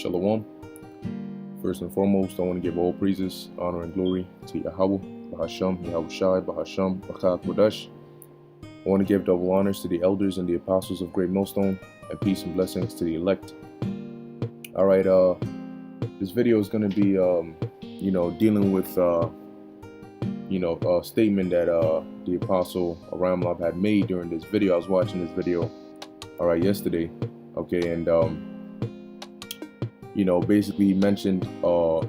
Shalom. First and foremost, I want to give all praises, honor, and glory to Yahweh, Bahasham, Yahushai, Bahasham, Bachak Kodash. I want to give double honors to the elders and the apostles of Great Millstone, and peace and blessings to the elect. All right, this video is going to be, dealing with, a statement that the apostle Aramlab had made during this video. I was watching this video, yesterday, okay, and basically he mentioned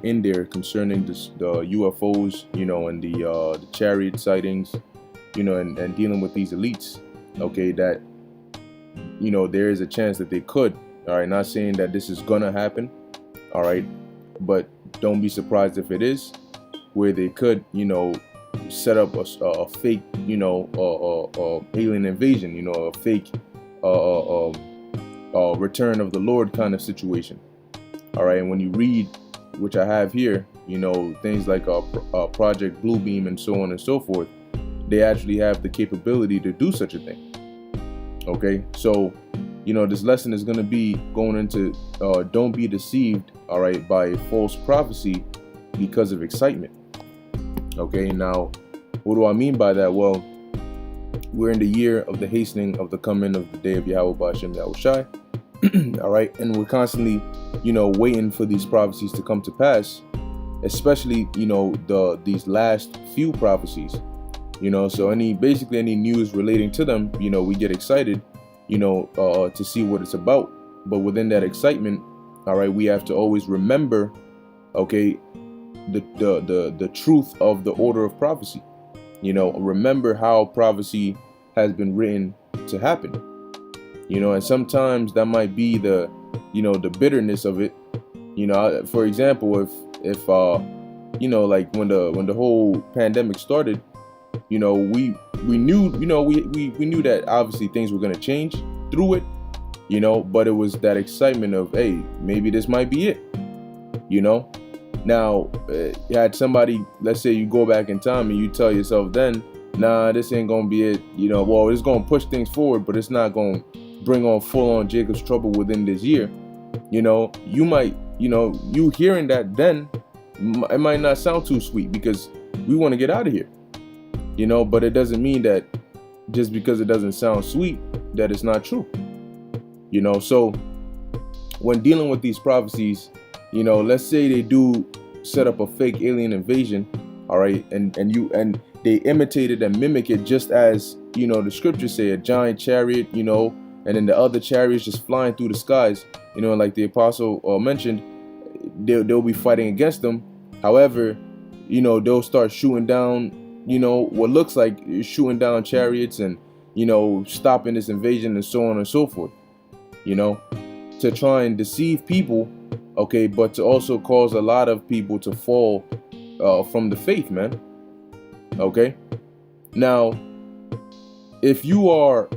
in there concerning the UFOs, and the chariot sightings, and dealing with these elites, okay, that, there is a chance that they could, all right, not saying that this is gonna happen, all right, but don't be surprised if it is, where they could, set up a fake, alien invasion, a fake return of the Lord kind of situation. All right, and when you read, which I have here, things like Project Bluebeam and so on and so forth, they actually have the capability to do such a thing. Okay, so, this lesson is going to be going into don't be deceived, all right, by false prophecy because of excitement. Okay, now, what do I mean by that? Well, we're in the year of the hastening of the coming of the day of Yahweh Ba'ashem Yahushai. All right, and we're constantly, waiting for these prophecies to come to pass, especially, these last few prophecies, so basically any news relating to them, we get excited, to see what it's about. But within that excitement, all right, we have to always remember, okay, the truth of the order of prophecy, remember how prophecy has been written to happen. And sometimes that might be the bitterness of it. For example, if like when the whole pandemic started, we knew, we knew that obviously things were going to change through it, but it was that excitement of, hey, maybe this might be it, Now, you had somebody, let's say you go back in time and you tell yourself then, nah, this ain't going to be it, well, it's going to push things forward, but it's not going to bring on full-on Jacob's trouble within this year. You might, you hearing that then, it might not sound too sweet because we want to get out of here, but it doesn't mean that just because it doesn't sound sweet that it's not true. So when dealing with these prophecies, let's say they do set up a fake alien invasion, all right, and they imitate it and mimic it just as, the scriptures say, a giant chariot, and then the other chariots just flying through the skies, like the apostle mentioned, they'll be fighting against them. However, they'll start shooting down, what looks like shooting down chariots and, stopping this invasion and so on and so forth, to try and deceive people, okay, but to also cause a lot of people to fall from the faith, man. Okay. Now, if you are,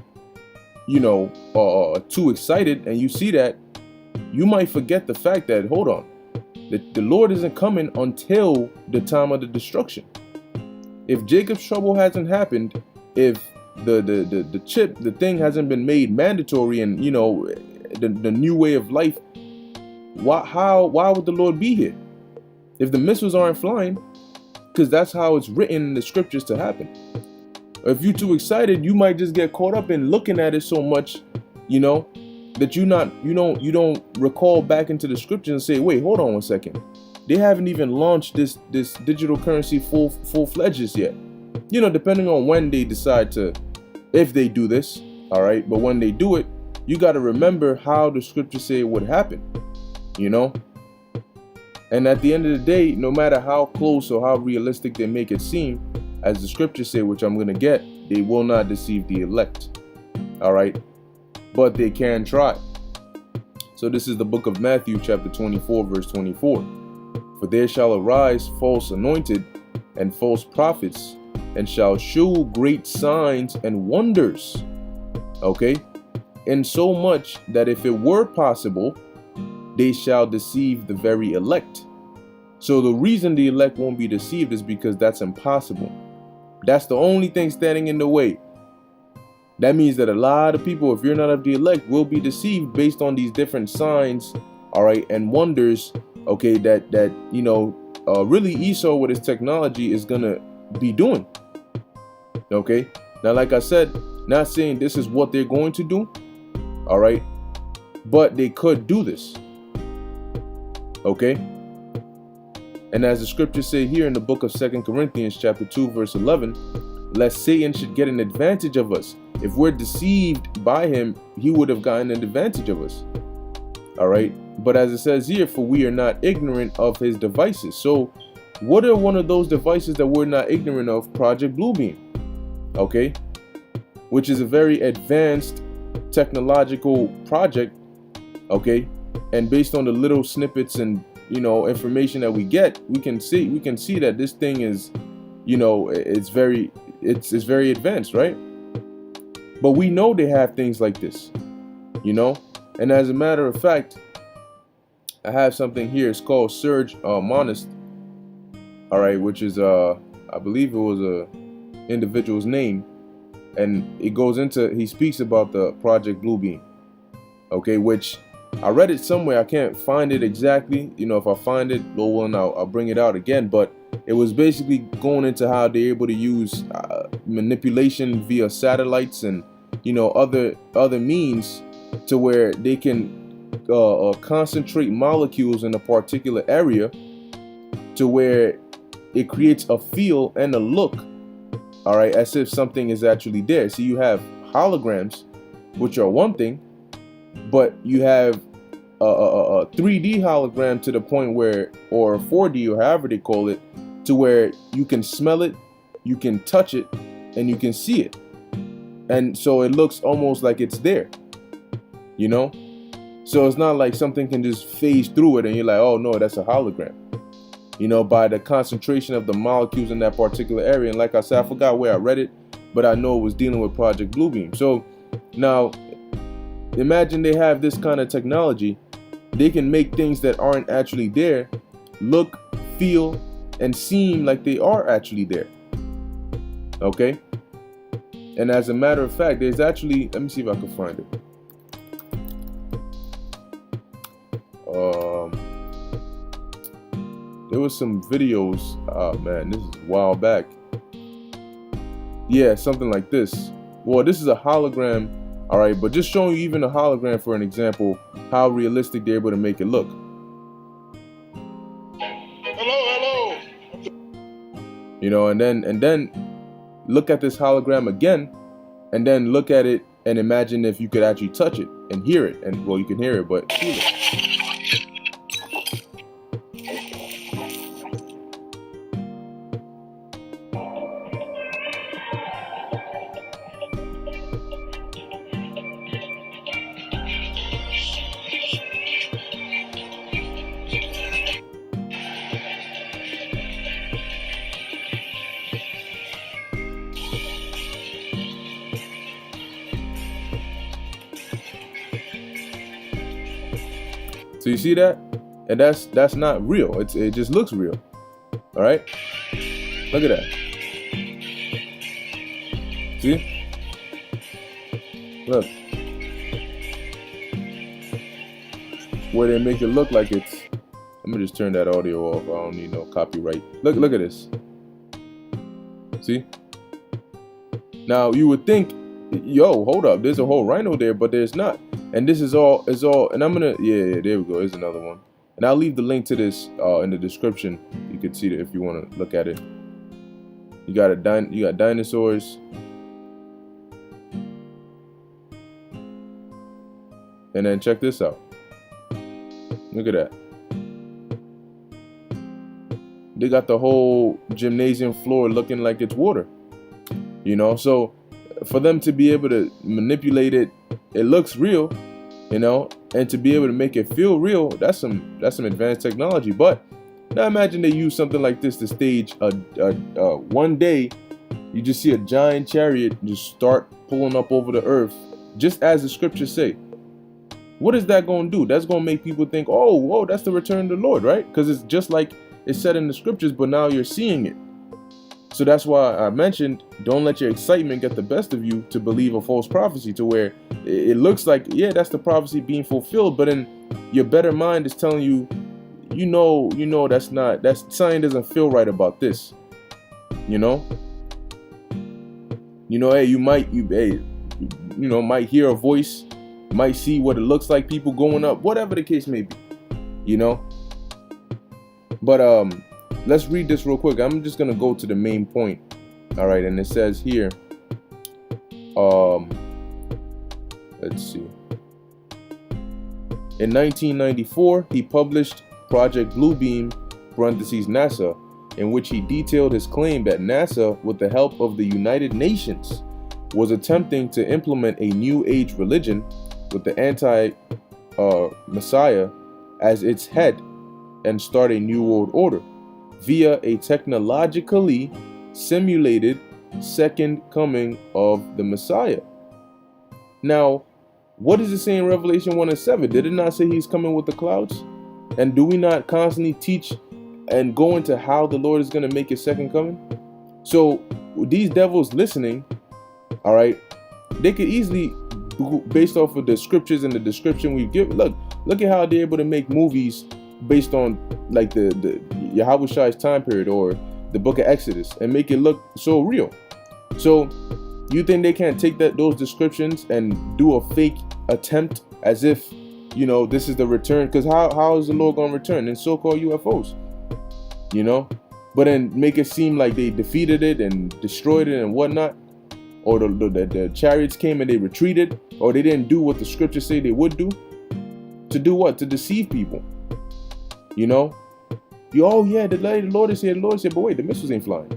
too excited and you see that, you might forget the fact that, hold on, the Lord isn't coming until the time of the destruction. If Jacob's trouble hasn't happened, if the thing hasn't been made mandatory and, the new way of life, why would the Lord be here? If the missiles aren't flying, because that's how it's written in the scriptures to happen. If you're too excited, you might just get caught up in looking at it so much, that you don't recall back into the scriptures and say, wait, hold on one second. They haven't even launched this digital currency full-fledged yet. Depending on when they decide to, if they do this, all right. But when they do it, you got to remember how the scriptures say it would happen, And at the end of the day, no matter how close or how realistic they make it seem, as the scriptures say, which I'm going to get, they will not deceive the elect. All right. But they can try. So this is the book of Matthew, chapter 24, verse 24. For there shall arise false anointed and false prophets, and shall shew great signs and wonders. Okay. And so much that if it were possible, they shall deceive the very elect. So the reason the elect won't be deceived is because that's impossible. That's the only thing standing in the way. That means that a lot of people, if you're not of the elect, will be deceived based on these different signs all right, and wonders, okay, that really Esau with his technology is gonna be doing. Okay, now like I said, not saying this is what they're going to do, all right, but they could do this. Okay, and as the scriptures say here in the book of 2 Corinthians chapter 2 verse 11, lest Satan should get an advantage of us. If we're deceived by him, he would have gotten an advantage of us. All right, but as it says here, for we are not ignorant of his devices. So what are one of those devices that we're not ignorant of? Project Bluebeam, okay, which is a very advanced technological project, okay, and based on the little snippets and information that we get, we can see that this thing is, it's very advanced, right? But we know they have things like this, and as a matter of fact, I have something here. It's called Serge Monast, all right, which is I believe it was a individual's name, and it goes into, he speaks about the Project Bluebeam, okay, which I read it somewhere. I can't find it exactly. If I find it, well, I'll bring it out again. But it was basically going into how they're able to use manipulation via satellites and other means to where they can concentrate molecules in a particular area to where it creates a feel and a look, all right, as if something is actually there. So you have holograms, which are one thing, but you have a 3D hologram to the point where, or 4D, or however they call it, to where you can smell it, you can touch it, and you can see it. And so it looks almost like it's there, So it's not like something can just phase through it and you're like, oh no, that's a hologram, by the concentration of the molecules in that particular area. And like I said, I forgot where I read it, but I know it was dealing with Project Bluebeam. So now imagine they have this kind of technology. They can make things that aren't actually there look, feel, and seem like they are actually there. Okay? And as a matter of fact, there's actually, let me see if I can find it. There was some videos. Oh man, this is a while back. Yeah, something like this. Well, this is a hologram. All right, but just showing you even a hologram for an example, how realistic they're able to make it look. Hello. And then look at this hologram again, and then look at it and imagine if you could actually touch it and hear it. And well, you can hear it, but feel it. So you see that? And that's not real. It just looks real. All right? Look at that. See? Look. Where they make it look like it's, I'm gonna just turn that audio off. I don't need no copyright. Look at this. See? Now you would think, yo, hold up, there's a whole rhino there, but there's not. And this is all, and I'm gonna, yeah, there we go. Here's another one. And I'll leave the link to this in the description. You can see it if you want to look at it. You got dinosaurs. And then check this out. Look at that. They got the whole gymnasium floor looking like it's water. So for them to be able to manipulate it, it looks real, and to be able to make it feel real, that's some advanced technology. But now imagine they use something like this to stage one day you just see a giant chariot just start pulling up over the earth, just as the scriptures say. What is that going to do? That's going to make people think, oh, whoa, that's the return of the Lord, right? Because it's just like it's said in the scriptures, but now you're seeing it. So that's why I mentioned, don't let your excitement get the best of you to believe a false prophecy, to where it looks like, yeah, that's the prophecy being fulfilled, but then your better mind is telling you, that's not, that sign doesn't feel right about this. Hey, might hear a voice, might see what it looks like, people going up, whatever the case may be, But let's read this real quick. I'm just gonna go to the main point. All right, and it says here, let's see. In 1994, he published Project Bluebeam (NASA), in which he detailed his claim that NASA, with the help of the United Nations, was attempting to implement a New Age religion with the anti-Messiah as its head and start a new world order via a technologically simulated second coming of the Messiah. Now, what does it say in Revelation 1:7? Did it not say he's coming with the clouds? And do we not constantly teach and go into how the Lord is going to make his second coming? So these devils listening, all right, they could easily, based off of the scriptures and the description we give, look at how they're able to make movies based on like the Yahushai's time period or the book of Exodus and make it look so real. So you think they can't take those descriptions and do a fake attempt as if, this is the return? Because how is the Lord going to return in so-called UFOs? But then make it seem like they defeated it and destroyed it and whatnot, or the chariots came and they retreated, or they didn't do what the scriptures say they would do. To do what? To deceive people. Oh yeah, the Lord is here, but wait, the missiles ain't flying.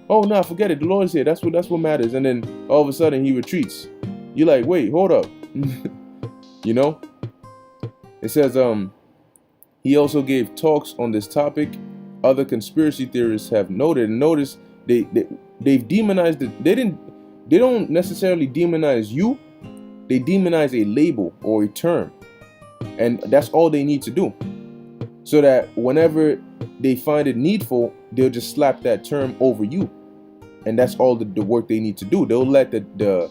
Oh no, forget it, the Lord is here, that's what matters. And then all of a sudden he retreats. You're like, wait, hold up. It says he also gave talks on this topic. Other conspiracy theorists have noted, and notice they've demonized it. They don't necessarily demonize you, they demonize a label or a term. And that's all they need to do. So that whenever they find it needful, they'll just slap that term over you. And that's all the work they need to do. They'll let the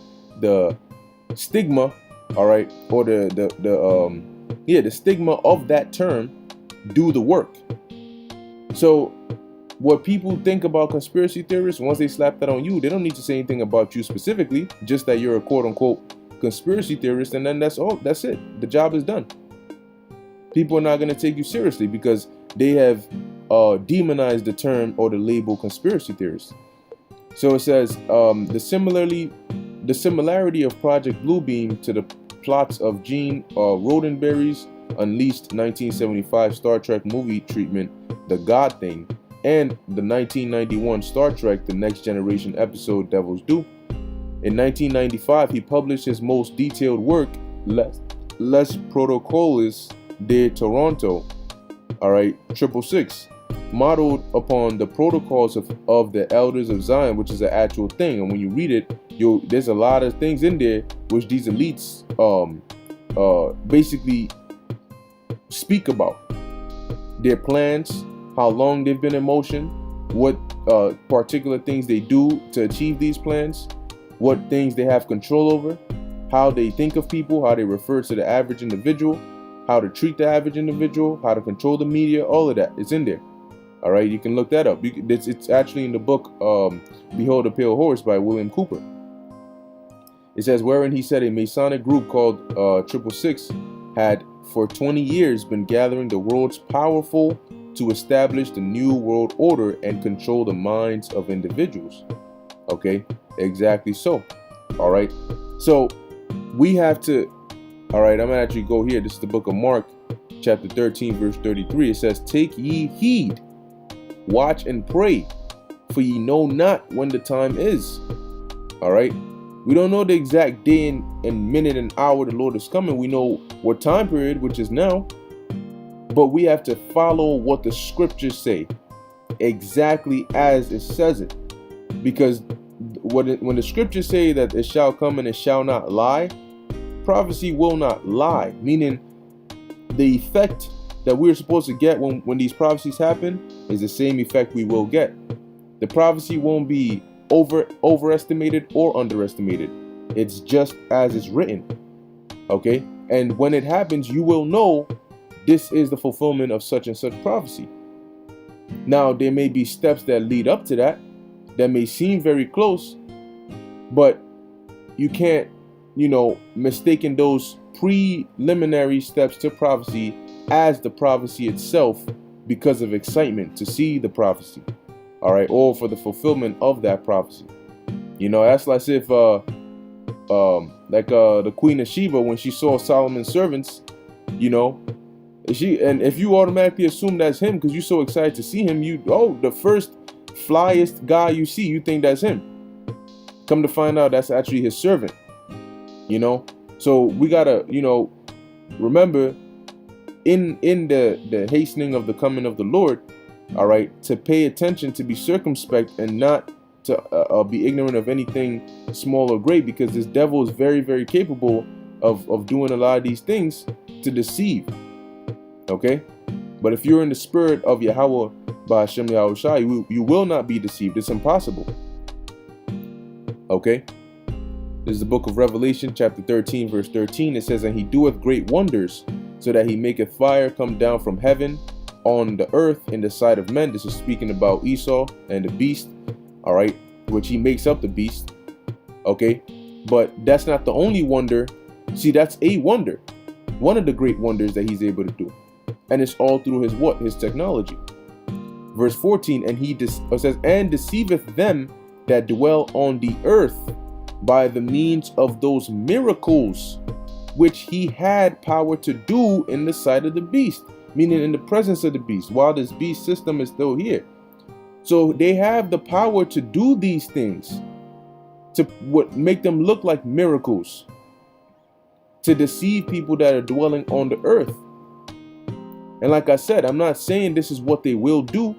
stigma, all right, or the stigma of that term do the work. So what people think about conspiracy theorists, once they slap that on you, they don't need to say anything about you specifically, just that you're a quote unquote conspiracy theorist, and then that's all. That's it. The job is done. People are not going to take you seriously because they have demonized the term or the label conspiracy theorist. So it says the similarity of Project Bluebeam to the plots of Gene Roddenberry's Unleashed 1975 Star Trek movie treatment, The God Thing, and the 1991 Star Trek The Next Generation episode Devil's Due. In 1995, he published his most detailed work, Les Protocoles de Toronto, all right, 666, modeled upon the protocols of the Elders of Zion, which is an actual thing. And when you read it, there's a lot of things in there which these elites basically speak about. Their plans, how long they've been in motion, what particular things they do to achieve these plans, what things they have control over, how they think of people, how they refer to the average individual, how to treat the average individual, how to control the media, all of that. It's in there. All right, you can look that up. It's actually in the book Behold a Pale Horse by William Cooper. It says, wherein he said a Masonic group called 666 had for 20 years been gathering the world's powerful to establish the new world order and control the minds of individuals. Okay, exactly so. All right, so we have to, all right, I'm gonna actually go here. This is the book of Mark, chapter 13, verse 33. It says, take ye heed, watch and pray, for ye know not when the time is. All right, we don't know the exact day and minute and hour the Lord is coming. We know what time period, which is now, but we have to follow what the scriptures say exactly as it says it, because when the scriptures say that it shall come and it shall not lie, prophecy will not lie, meaning the effect that we're supposed to get when these prophecies happen is the same effect we will get. The prophecy won't be overestimated or underestimated. It's just as it's written. Okay? And when it happens, you will know this is the fulfillment of such and such prophecy. Now, there may be steps that lead up to that may seem very close, but you can't, mistaken those preliminary steps to prophecy as the prophecy itself because of excitement to see the prophecy, all right, or for the fulfillment of that prophecy. That's like if the Queen of Sheba, when she saw Solomon's servants, if you automatically assume that's him because you're so excited to see him, the first flyest guy you see, you think that's him. Come to find out that's actually his servant. So we gotta remember in the hastening of the coming of the Lord, all right, to pay attention, to be circumspect, and not to be ignorant of anything small or great, because this devil is very, very capable of doing a lot of these things to deceive. Okay, but if you're in the spirit of Yahweh Ba'Hashem Yahushua, you will not be deceived. It's impossible. Okay, this is the book of Revelation, chapter 13, verse 13. It says, "And he doeth great wonders, so that he maketh fire come down from heaven on the earth in the sight of men." This is speaking about Esau and the beast, all right, which he makes up the beast. Okay, but that's not the only wonder. See, that's a wonder, one of the great wonders that he's able to do. And it's all through his technology. Verse 14, and it says, "And deceiveth them that dwell on the earth by the means of those miracles which he had power to do in the sight of the beast," meaning in the presence of the beast, while this beast system is still here. So they have the power to do these things, to make them look like miracles, to deceive people that are dwelling on the earth. And like I said, I'm not saying this is what they will do,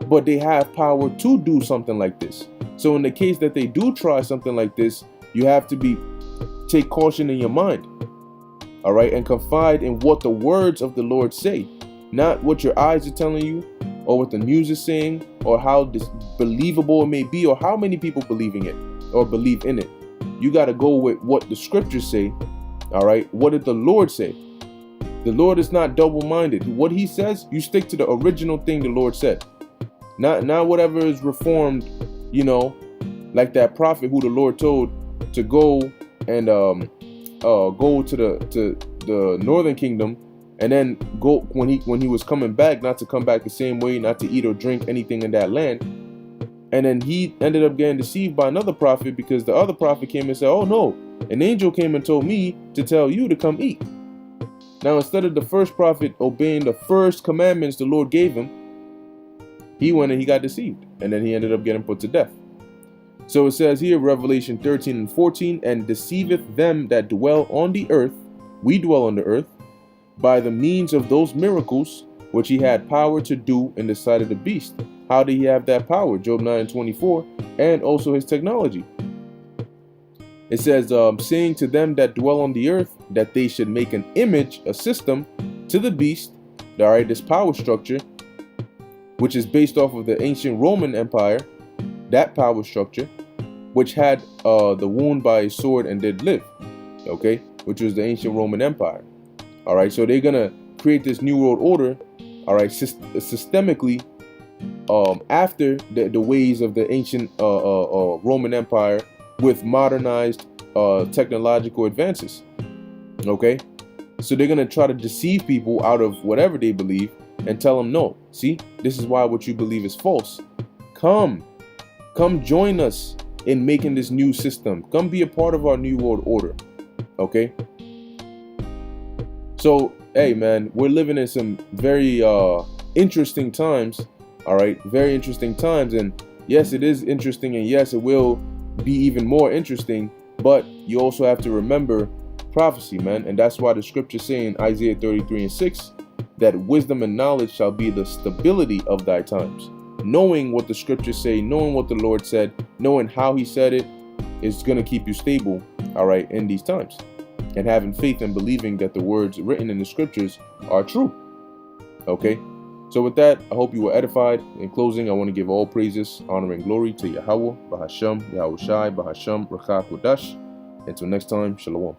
but they have power to do something like this. So in the case that they do try something like this, you have to take caution in your mind, all right, and confide in what the words of the Lord say, not what your eyes are telling you, or what the news is saying, or how believable it may be, or how many people believe in it or believe in it. You got to go with what the scriptures say, all right? What did the Lord say? The Lord is not double-minded. What he says, you stick to the original thing the Lord said. Not whatever is reformed, like that prophet who the Lord told to go and go to the northern kingdom, and then go when he was coming back, not to come back the same way, not to eat or drink anything in that land. And then he ended up getting deceived by another prophet, because the other prophet came and said, "Oh no, an angel came and told me to tell you to come eat." Now, instead of the first prophet obeying the first commandments the Lord gave him, he went and he got deceived, and then he ended up getting put to death. So it says here, Revelation 13 and 14, "And deceiveth them that dwell on the earth," we dwell on the earth, "by the means of those miracles which he had power to do in the sight of the beast." How did he have that power? Job 9:24, and also his technology. It says, "Saying to them that dwell on the earth, that they should make an image, a system, to the beast," all right, this power structure, which is based off of the ancient Roman Empire, that power structure, which had the wound by a sword and did live, okay, which was the ancient Roman Empire. All right, so they're gonna create this new world order, all right, systemically, after the ways of the ancient Roman Empire, with modernized technological advances. Okay, so they're gonna try to deceive people out of whatever they believe and tell them, no, see, this is why what you believe is false. Come join us in making this new system. Come be a part of our new world order. Okay, so hey man, we're living in some very interesting times. All right, very interesting times. And yes, it is interesting, and yes, it will be even more interesting, but you also have to remember prophecy, man. And that's why the scriptures say in Isaiah 33 and 6 that wisdom and knowledge shall be the stability of thy times. Knowing what the scriptures say, knowing what the Lord said, knowing how he said it, is going to keep you stable, all right, in these times, and having faith and believing that the words written in the scriptures are true. Okay, So with that, I hope you were edified. In closing, I want to give all praises, honor, and glory to Yahweh, Bahasham, Yahweh Shai, Bahasham, Rakha Kodash. Until next time, Shalom.